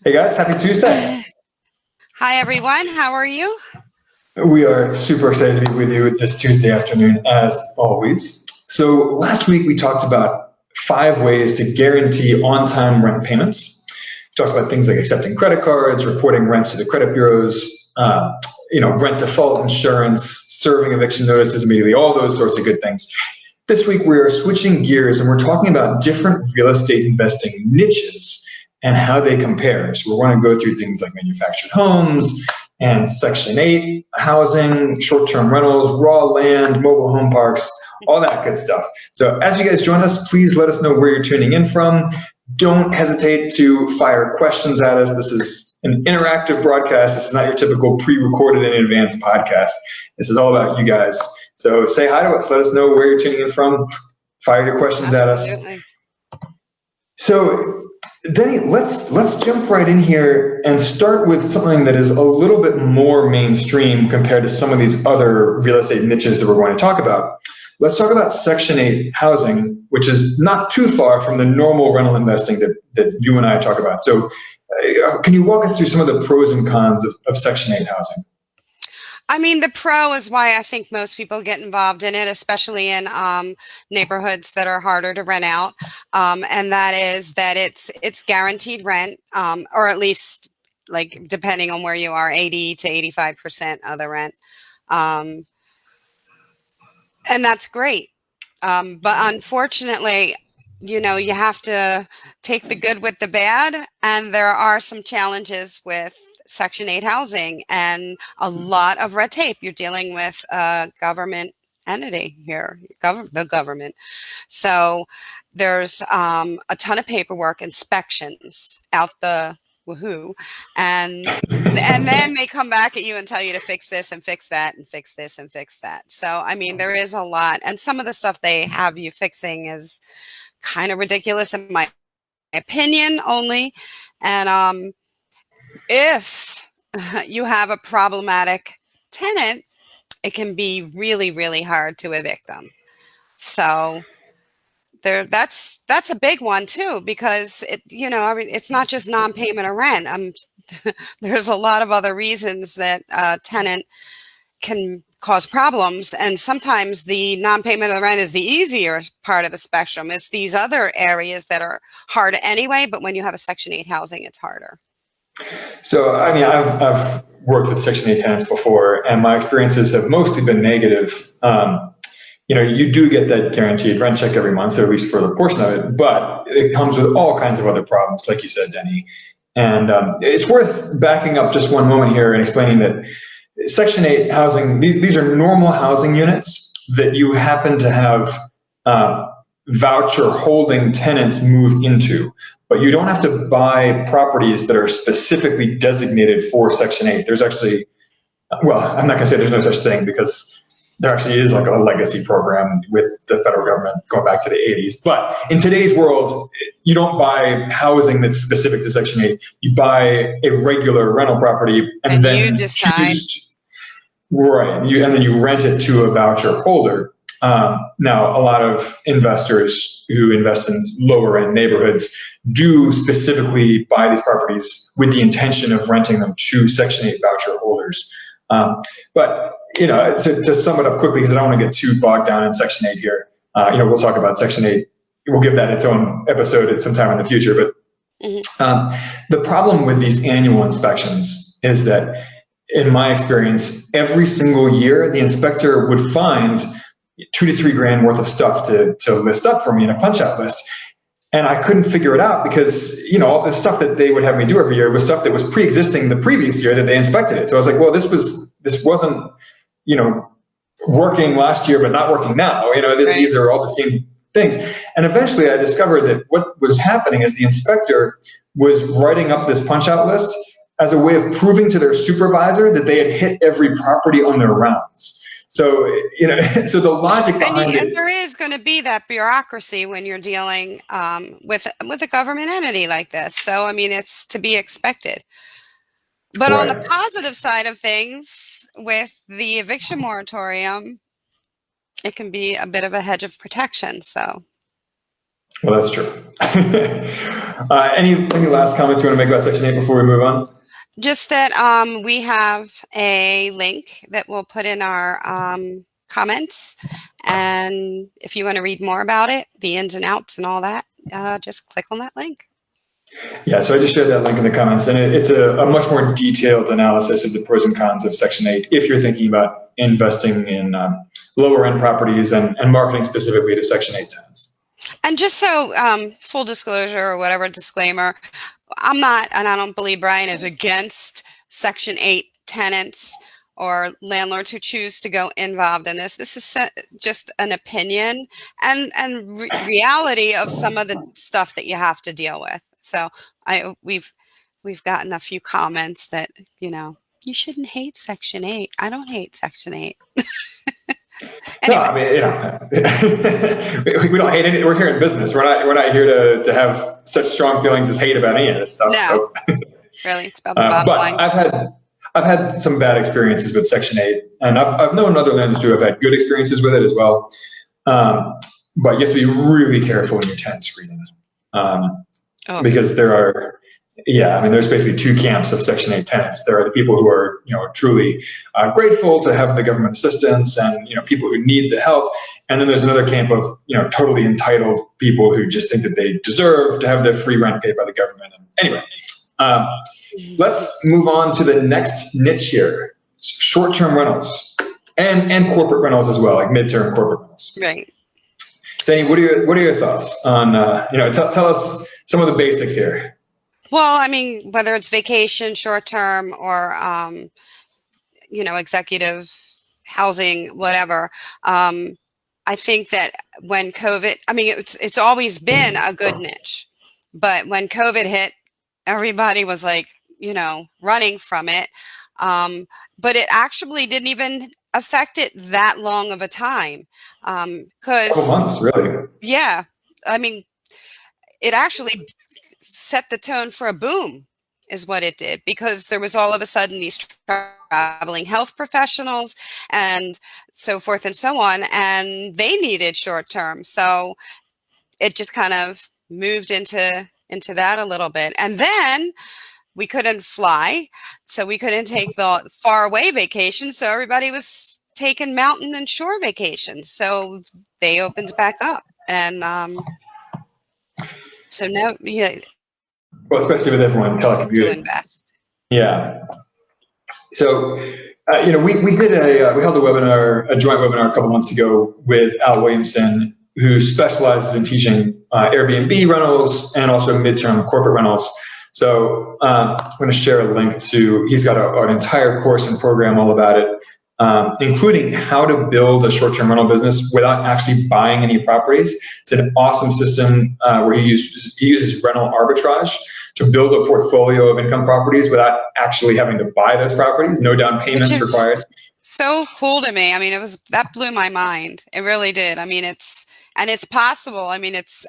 Hey guys, happy Tuesday. Hi, everyone. How are you? We are super excited to be with you this Tuesday afternoon, as always. So, last week we talked about 5 ways to guarantee on time rent payments. We talked about things like accepting credit cards, reporting rents to the credit bureaus, rent default insurance, serving eviction notices immediately, all those sorts of good things. This week we are switching gears and we're talking about different real estate investing niches and how they compare. So we're going to go through things like manufactured homes and Section 8 housing, short-term rentals, raw land, mobile home parks, all that good stuff. So as you guys join us, please let us know where you're tuning in from. Don't hesitate to fire questions at us. This is an interactive broadcast. This is not your typical pre-recorded in advance podcast. This is all about you guys. So say hi to us. Let us know where you're tuning in from. Fire your questions at us. Absolutely. So, Denny, let's jump right in here and start with something that is a little bit more mainstream compared to some of these other real estate niches that we're going to talk about. Let's talk about Section 8 housing, which is not too far from the normal rental investing that you and I talk about. So, can you walk us through some of the pros and cons of Section 8 housing? I mean, the pro is why I think most people get involved in it, especially in neighborhoods that are harder to rent out, and that is that it's guaranteed rent, or at least, like, depending on where you are, 80 to 85% of the rent, um, and that's great. But unfortunately, you have to take the good with the bad, and there are some challenges with Section 8 housing and a lot of red tape. You're dealing with a government entity here, the government. So there's a ton of paperwork, inspections out the woohoo, and then they come back at you and tell you to fix this and fix that and fix this and fix that. So I mean, there is a lot, and some of the stuff they have you fixing is kind of ridiculous in my opinion only. And if you have a problematic tenant, it can be really, really hard to evict them. So that's a big one too, because I mean, it's not just non-payment of rent. There's a lot of other reasons that a tenant can cause problems, and sometimes the non-payment of the rent is the easier part of the spectrum. It's these other areas that are hard anyway, but when you have a Section 8 housing, it's harder. So, I mean, I've worked with Section 8 tenants before, and my experiences have mostly been negative. You do get that guaranteed rent check every month, or at least for a portion of it, but it comes with all kinds of other problems, like you said, Denny. And it's worth backing up just one moment here and explaining that Section 8 housing, these are normal housing units that you happen to have voucher holding tenants move into, but you don't have to buy properties that are specifically designated for Section 8. There's actually, well, I'm not going to say there's no such thing, because there actually is like a legacy program with the federal government going back to the 80s. But in today's world, you don't buy housing that's specific to Section 8. You buy a regular rental property and then you decide. Right. And then you rent it to a voucher holder. Now, a lot of investors who invest in lower end neighborhoods do specifically buy these properties with the intention of renting them to Section 8 voucher holders. But to sum it up quickly, because I don't want to get too bogged down in Section 8 here. We'll talk about Section 8. We'll give that its own episode at some time in the future. But the problem with these annual inspections is that, in my experience, every single year the inspector would find $2 to $3 grand worth of stuff to list up for me in a punch out list. And I couldn't figure it out because, all the stuff that they would have me do every year was stuff that was pre-existing the previous year that they inspected it. So I was like, well, this wasn't, working last year, but not working now. These are all the same things. And eventually I discovered that what was happening is the inspector was writing up this punch out list as a way of proving to their supervisor that they had hit every property on their rounds. So, so the logic behind it. And there is going to be that bureaucracy when you're dealing with a government entity like this. So, I mean, it's to be expected. But on the positive side of things, with the eviction moratorium, it can be a bit of a hedge of protection. So. Well, that's true. Any last comments you want to make about Section 8 before we move on? Just that we have a link that we'll put in our comments. And if you want to read more about it, the ins and outs and all that, just click on that link. Yeah, so I just shared that link in the comments, and it's a much more detailed analysis of the pros and cons of Section 8 if you're thinking about investing in lower end properties and marketing specifically to Section 8 tenants. And just so full disclosure or whatever disclaimer, I'm not, and I don't believe Brian is against Section 8 tenants or landlords who choose to go involved in this. This is just an opinion and reality of some of the stuff that you have to deal with. So we've gotten a few comments that, you shouldn't hate Section 8. I don't hate Section 8. Anyway. No, I mean, we don't hate it. We're here in business. We're not here to have such strong feelings as hate about any of this stuff. No, so. Really, it's about the bottom line. I've had some bad experiences with Section 8, and I've known other landlords who have had good experiences with it as well. But you have to be really careful when your tenants read it, because there's basically two camps of Section 8 tenants. There are the people who are, truly grateful to have the government assistance, and people who need the help. And then there's another camp of, totally entitled people who just think that they deserve to have their free rent paid by the government. And anyway, let's move on to the next niche here: short-term rentals and corporate rentals as well, like midterm corporate rentals. Right. Danny, what are your thoughts on? Tell us some of the basics here. Well, I mean, whether it's vacation, short-term, or, executive housing, whatever. I think that when COVID, it's always been a good niche, but when COVID hit, everybody was like, running from it. But it actually didn't even affect it that long of a time. 'Cause, couple months, really. Yeah. I mean, it actually set the tone for a boom is what it did, because there was all of a sudden these traveling health professionals and so forth and so on, and they needed short term. So it just kind of moved into that a little bit. And then we couldn't fly, so we couldn't take the far away vacations. So everybody was taking mountain and shore vacations. So they opened back up. And so now, yeah. Well, especially with everyone telecommuting. To invest. Yeah. So, we held a joint webinar a couple months ago with Al Williamson, who specializes in teaching Airbnb rentals and also midterm corporate rentals. So I'm going to share a link he's got an entire course and program all about it, including how to build a short-term rental business without actually buying any properties. It's an awesome system where he uses rental arbitrage to build a portfolio of income properties without actually having to buy those properties. No down payments required. So cool to me. I mean, that blew my mind. It really did. I mean, it's possible. I mean, it's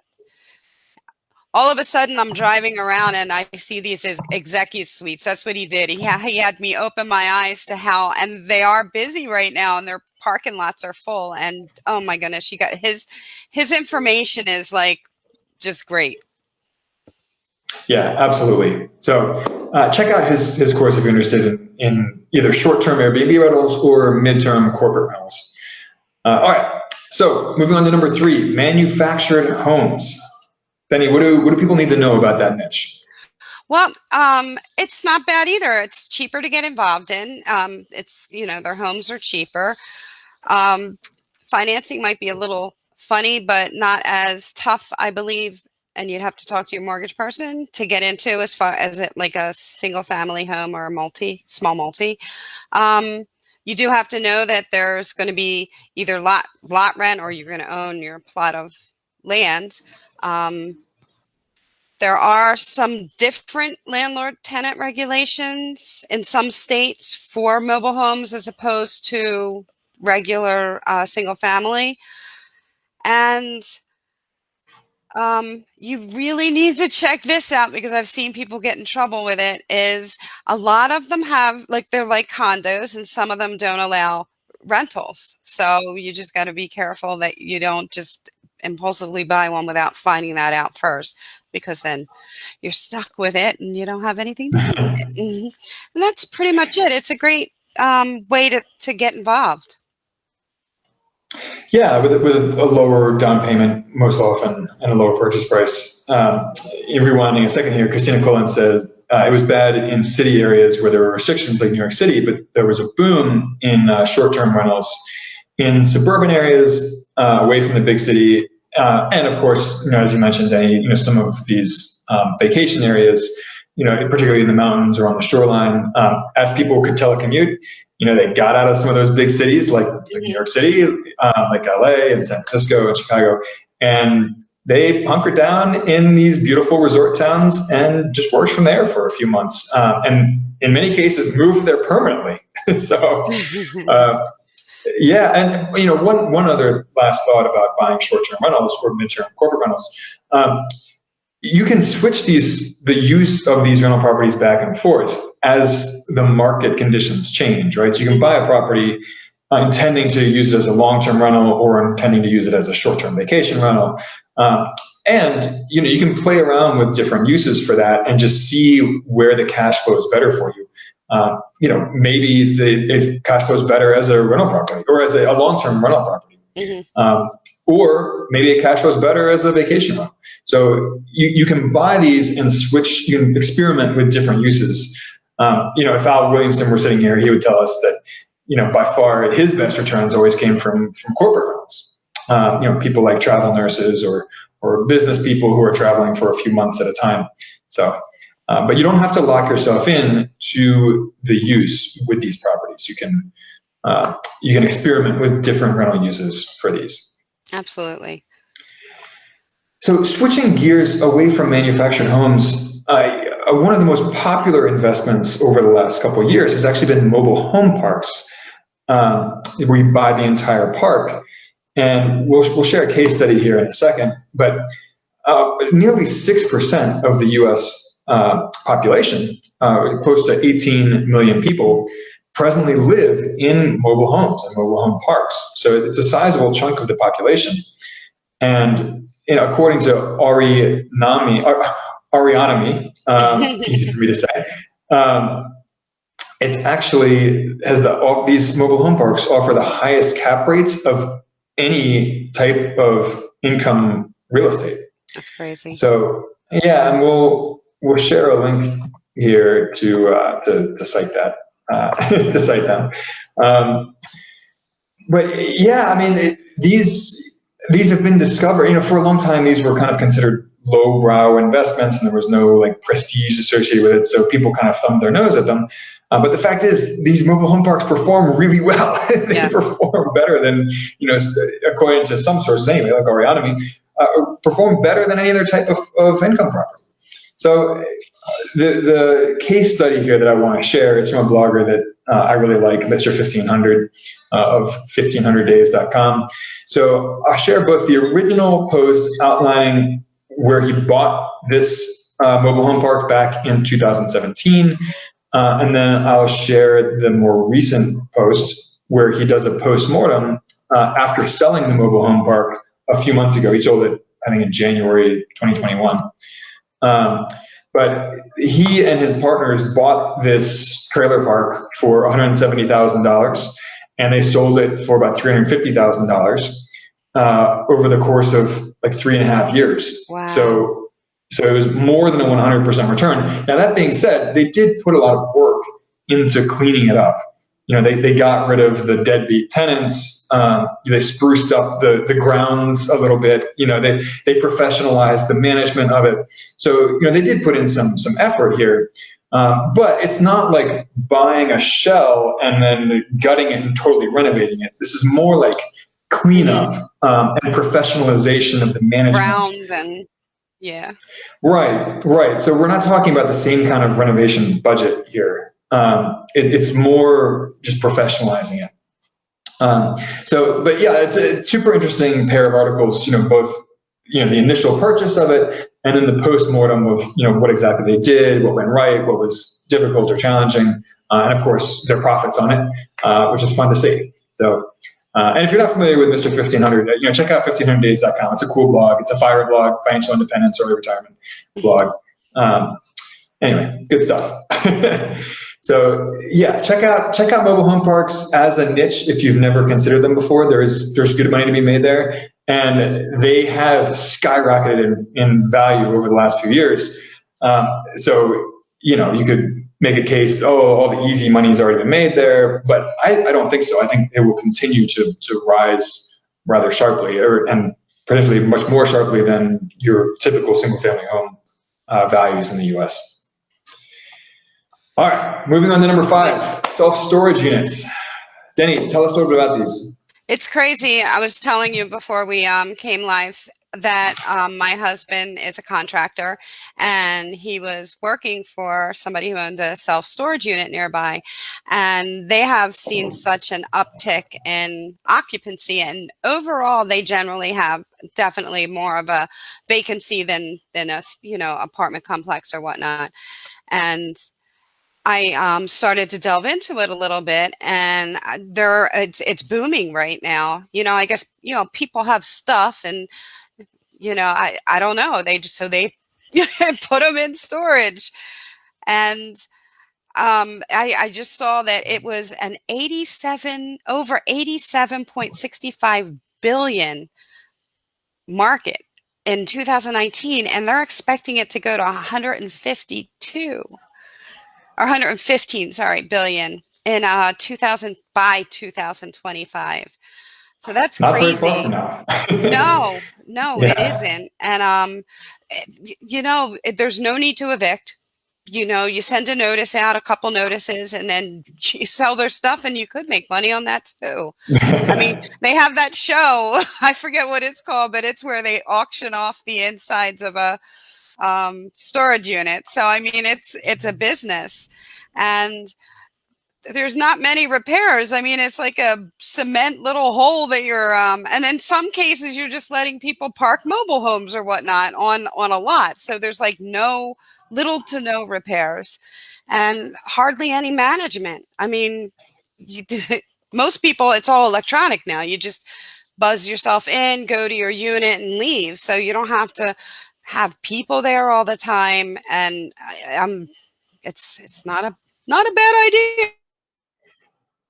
all of a sudden I'm driving around and I see these executive suites. That's what he did. He had me open my eyes to how, and they are busy right now and their parking lots are full. And oh my goodness, you got his information is like just great. Yeah, absolutely. So check out his course if you're interested in either short-term Airbnb rentals or midterm corporate rentals. All right. So moving on to number 3, manufactured homes. Benny, what do people need to know about that niche? Well, it's not bad either. It's cheaper to get involved in. It's, their homes are cheaper. Financing might be a little funny, but not as tough, I believe. And you'd have to talk to your mortgage person to get into, as far as it like a single family home or a small multi. You do have to know that there's going to be either lot rent or you're going to own your plot of land. There are some different landlord-tenant regulations in some states for mobile homes as opposed to regular single family. And you really need to check this out, because I've seen people get in trouble with it. Is a lot of them have, they're like condos, and some of them don't allow rentals. So you just got to be careful that you don't just impulsively buy one without finding that out first, because then you're stuck with it and you don't have anything to do with it. And that's pretty much it. It's a great way to get involved. Yeah, with a lower down payment most often and a lower purchase price. Rewinding a second here, Christina Quillen says it was bad in city areas where there were restrictions like New York City, but there was a boom in short-term rentals in suburban areas away from the big city. And of course, as you mentioned, Danny, some of these vacation areas, particularly in the mountains or on the shoreline, as people could telecommute, they got out of some of those big cities like New York City, like LA and San Francisco and Chicago, and they hunkered down in these beautiful resort towns and just worked from there for a few months, and in many cases moved there permanently. So, yeah, and one other last thought about buying short-term rentals or mid-term corporate rentals. You can switch the use of these rental properties back and forth as the market conditions change, right? So you can buy a property intending to use it as a long-term rental or intending to use it as a short-term vacation rental. And you can play around with different uses for that and just see where the cash flow is better for you. Maybe if cash flow is better as a rental property or as a long-term rental property. Or maybe it cash flows better as a vacation rental. So you can buy these and switch, you can experiment with different uses. If Al Williamson were sitting here, he would tell us that, by far his best returns always came from corporate rentals. People like travel nurses or business people who are traveling for a few months at a time. So, but you don't have to lock yourself in to the use with these properties. You can experiment with different rental uses for these. Absolutely. So switching gears away from manufactured homes, one of the most popular investments over the last couple of years has actually been mobile home parks, where you buy the entire park. And we'll share a case study here in a second, but nearly 6% of the US population, close to 18 million people, presently live in mobile homes and mobile home parks. So it's a sizable chunk of the population. And according to Arianomy, easy for me to say, it's actually these mobile home parks offer the highest cap rates of any type of income real estate. That's crazy. So yeah, and we'll share a link here to cite that. To cite them. But yeah, I mean, these have been discovered, for a long time, these were kind of considered lowbrow investments and there was no prestige associated with it. So people kind of thumbed their nose at them. But the fact is these mobile home parks perform really well. They perform better than, according to some sources anyway, like Arianomy, perform better than any other type of income property. So the case study here that I want to share, it's from a blogger that I really like, Mr. 1500 of 1500days.com. So I'll share both the original post outlining where he bought this mobile home park back in 2017, and then I'll share the more recent post where he does a post-mortem after selling the mobile home park a few months ago. He sold it, I think, in January 2021. But he and his partners bought this trailer park for $170,000, and they sold it for about $350,000 over the course of 3.5 years. Wow. So it was more than a 100% return. Now, that being said, they did put a lot of work into cleaning it up. They got rid of the deadbeat tenants. They spruced up the grounds a little bit. They professionalized the management of it. So they did put in some effort here. But it's not like buying a shell and then gutting it and totally renovating it. This is more like cleanup and professionalization of the management. Ground and yeah. Right. So we're not talking about the same kind of renovation budget here. It's more just professionalizing it. But yeah, it's a super interesting pair of articles, both, the initial purchase of it and then the post-mortem of, what exactly they did, what went right, what was difficult or challenging, and of course their profits on it, which is fun to see. So And if you're not familiar with Mr. 1500, check out 1500days.com. It's a cool blog. It's a FIRE blog, financial independence, early retirement blog. Anyway, good stuff. So yeah, check out mobile home parks as a niche if you've never considered them before. There's good money to be made there, and they have skyrocketed in value over the last few years. So you could make a case, all the easy money has already been made there, but I don't think so. I think it will continue to rise rather sharply, and potentially much more sharply than your typical single-family home values in the U.S. All right, moving on to number 5, self-storage units. Denny, tell us a little bit about these. It's crazy. I was telling you before we came live that my husband is a contractor, and he was working for somebody who owned a self-storage unit nearby, and they have seen such an uptick in occupancy, and overall they generally have definitely more of a vacancy than a apartment complex or whatnot. And I started to delve into it a little bit, and it's booming right now. I guess people have stuff, and I don't know. They put them in storage, and I just saw that it was an over 87.65 billion market in 2019, and they're expecting it to go to 115 billion in 2025. So that's not crazy. Very far from now. No, yeah. It isn't. And there's no need to evict. You send a notice out, a couple notices, and then you sell their stuff, and you could make money on that too. I mean, they have that show, I forget what it's called, but it's where they auction off the insides of a storage unit. So I mean, it's a business, and there's not many repairs. I mean, it's like a cement little hole that you're and in some cases you're just letting people park mobile homes or whatnot on a lot. So there's like little to no repairs and hardly any management. I mean, most people, it's all electronic now. You just buzz yourself in, go to your unit, and leave. So you don't have to have people there all the time, and it's not a bad idea.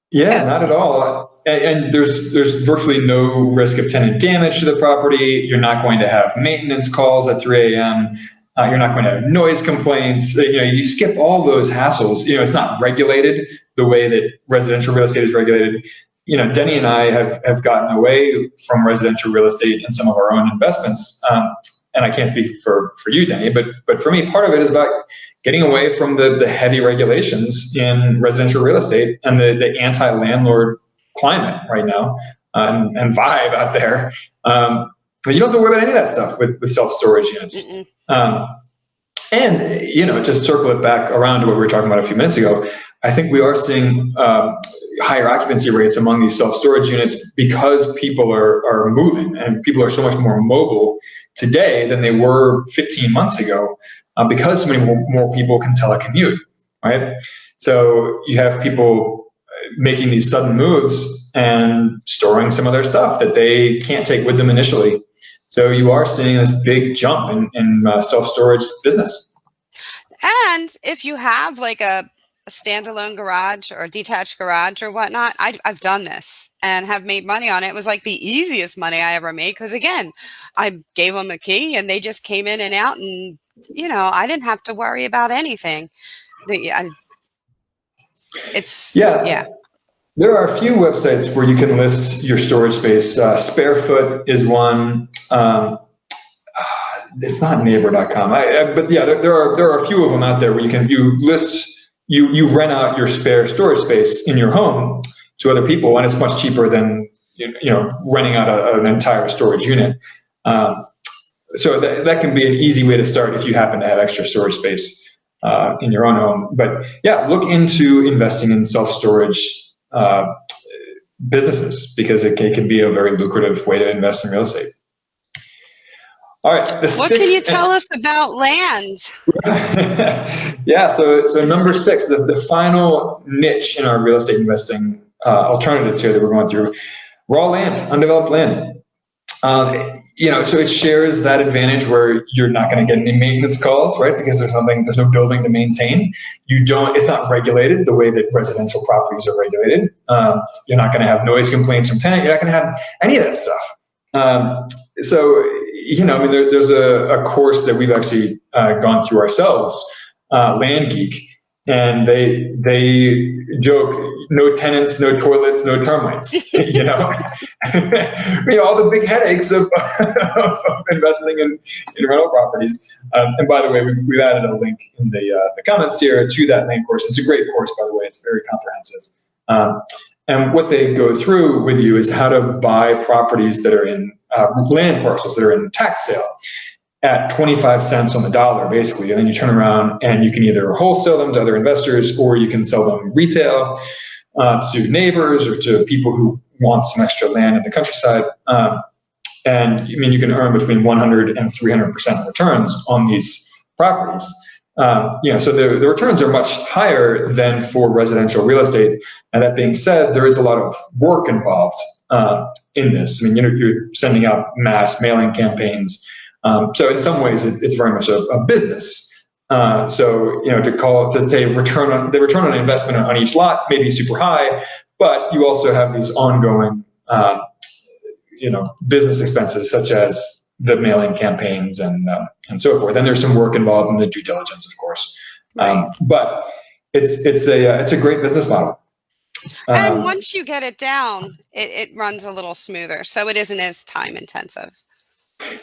Yeah, not at all. And there's virtually no risk of tenant damage to the property. You're not going to have maintenance calls at 3 a.m. You're not going to have noise complaints. You skip all those hassles. It's not regulated the way that residential real estate is regulated. Denny and I have gotten away from residential real estate in some of our own investments. And I can't speak for you, Denny, but for me, part of it is about getting away from the heavy regulations in residential real estate and the anti-landlord climate right now and vibe out there. But you don't have to worry about any of that stuff with self-storage units. And to circle it back around to what we were talking about a few minutes ago, I think we are seeing higher occupancy rates among these self-storage units because people are moving, and people are so much more mobile today than they were 15 months ago because so many more people can telecommute, right? So you have people making these sudden moves and storing some of their stuff that they can't take with them initially. So you are seeing this big jump in self-storage business. And if you have like a standalone garage or a detached garage or whatnot, I've done this and have made money on it. It was like the easiest money I ever made because, again, I gave them a key and they just came in and out, and I didn't have to worry about anything. Yeah. There are a few websites where you can list your storage space. Sparefoot is one. It's not neighbor.com. But yeah, there are a few of them out there where you rent out your spare storage space in your home to other people, and it's much cheaper than renting out an entire storage unit. So that can be an easy way to start if you happen to have extra storage space in your own home. But yeah, look into investing in self-storage businesses because it can be a very lucrative way to invest in real estate. All right. What can you tell us about land? Yeah. So number 6, the final niche in our real estate investing alternatives here that we're going through. Raw land, undeveloped land. So it shares that advantage where you're not going to get any maintenance calls, right? Because there's no building to maintain. It's not regulated the way that residential properties are regulated. You're not going to have noise complaints from tenant. You're not going to have any of that stuff. There's a course that we've actually gone through ourselves, Land Geek, and they joke, no tenants, no toilets, no termites. All the big headaches of investing in rental properties. And by the way, we've added a link in the comments here to that main course. It's a great course, by the way. It's very comprehensive. And what they go through with you is how to buy properties that are in land parcels that are in tax sale at 25 cents on the dollar, basically. And then you turn around and you can either wholesale them to other investors, or you can sell them retail to neighbors or to people who want some extra land in the countryside. You can earn between 100 and 300% returns on these properties. So the returns are much higher than for residential real estate. And that being said, there is a lot of work involved in this. You're sending out mass mailing campaigns. So in some ways, it's very much a business. To say the return on investment on each lot may be super high, but you also have these ongoing, business expenses such as the mailing campaigns and so forth. And there's some work involved in the due diligence, of course. Right. But it's a great business model. And once you get it down, it runs a little smoother, so it isn't as time intensive.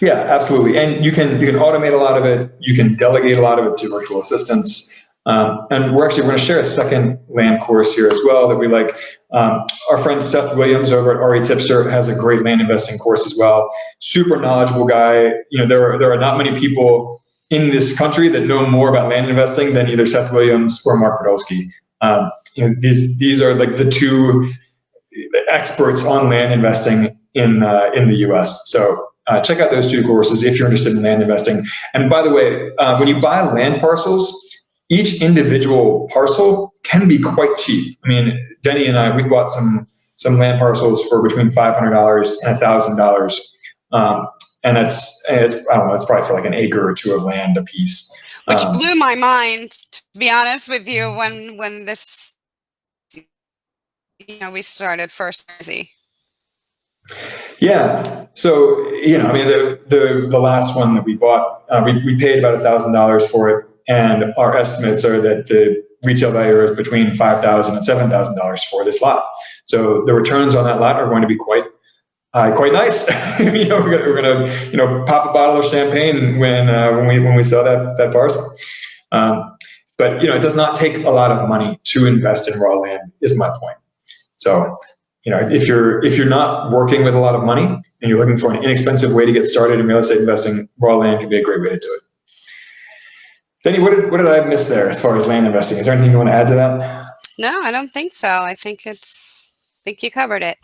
Yeah, absolutely. And you can automate a lot of it. You can delegate a lot of it to virtual assistants. And we're going to share a second land course here as well that we like. Our friend Seth Williams over at RE Tipster has a great land investing course as well. Super knowledgeable guy. There are not many people in this country that know more about land investing than either Seth Williams or Mark Podolsky. These are like the two experts on land investing in the U.S. So check out those two courses if you're interested in land investing. And by the way, when you buy land parcels, each individual parcel can be quite cheap. Denny and I, we've bought some land parcels for between $500 and $1,000. And it's probably for like an acre or two of land a piece. Which blew my mind, to be honest with you, when this, we started First Easy. Yeah. So, the last one that we bought, we paid about $1,000 for it. And our estimates are that the retail value is between $5,000 and $7,000 for this lot. So the returns on that lot are going to be quite nice. We're going to pop a bottle of champagne when we sell that parcel. But it does not take a lot of money to invest in raw land, is my point. So if you're not working with a lot of money and you're looking for an inexpensive way to get started in real estate investing, raw land can be a great way to do it. Denny, what did I miss there as far as land investing? Is there anything you want to add to that? No, I don't think so. I think you covered it.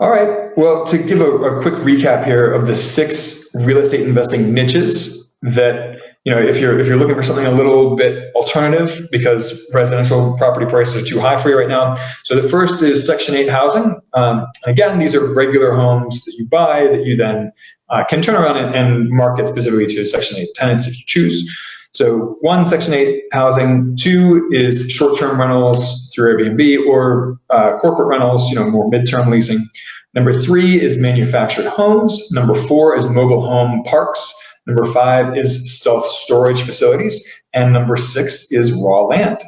All right. Well, to give a quick recap here of the 6 real estate investing niches that, if you're looking for something a little bit alternative because residential property prices are too high for you right now. So the first is Section 8 housing. Again, these are regular homes that you buy that you then can turn around and market specifically to Section 8 tenants if you choose. So 1, Section 8 housing. 2 is short-term rentals through Airbnb or corporate rentals, more midterm leasing. Number 3 is manufactured homes. Number 4 is mobile home parks. Number 5 is self-storage facilities. And number 6 is raw land.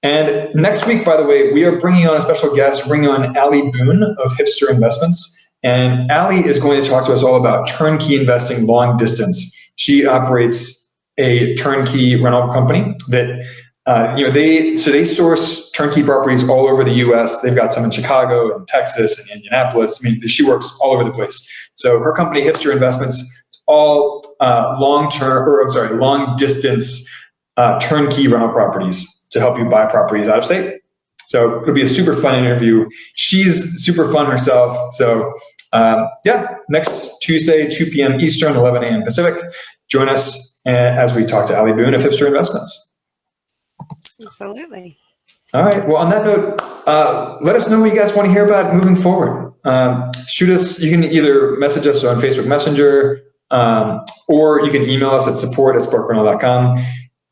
And next week, by the way, we are bringing on a special guest, bringing on Allie Boone of Hipster Investments. And Allie is going to talk to us all about turnkey investing long distance. She operates a turnkey rental company that, they source turnkey properties all over the U.S. They've got some in Chicago and Texas and Indianapolis. She works all over the place. So her company, Hipster Investments, all long distance turnkey rental properties to help you buy properties out of state. So it'll be a super fun interview. She's super fun herself. So next Tuesday, 2 p.m. Eastern, 11 a.m. Pacific. Join us as we talk to Allie Boone of Hipster Investments. Absolutely. All right. Well, on that note, let us know what you guys want to hear about moving forward. Shoot us. You can either message us on Facebook Messenger, or you can email us at support@sparkrental.com.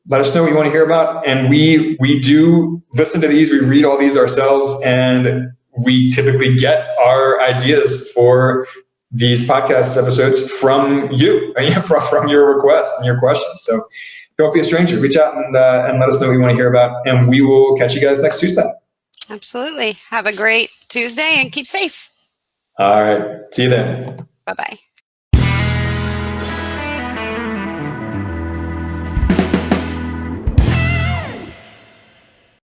Let us know what you want to hear about, and we do listen to these. We read all these ourselves, and we typically get our ideas for these podcast episodes from you, from your requests and your questions. So don't be a stranger. Reach out and let us know what you want to hear about, and we will catch you guys next Tuesday. Absolutely. Have a great Tuesday and keep safe. All right. See you then. Bye-bye.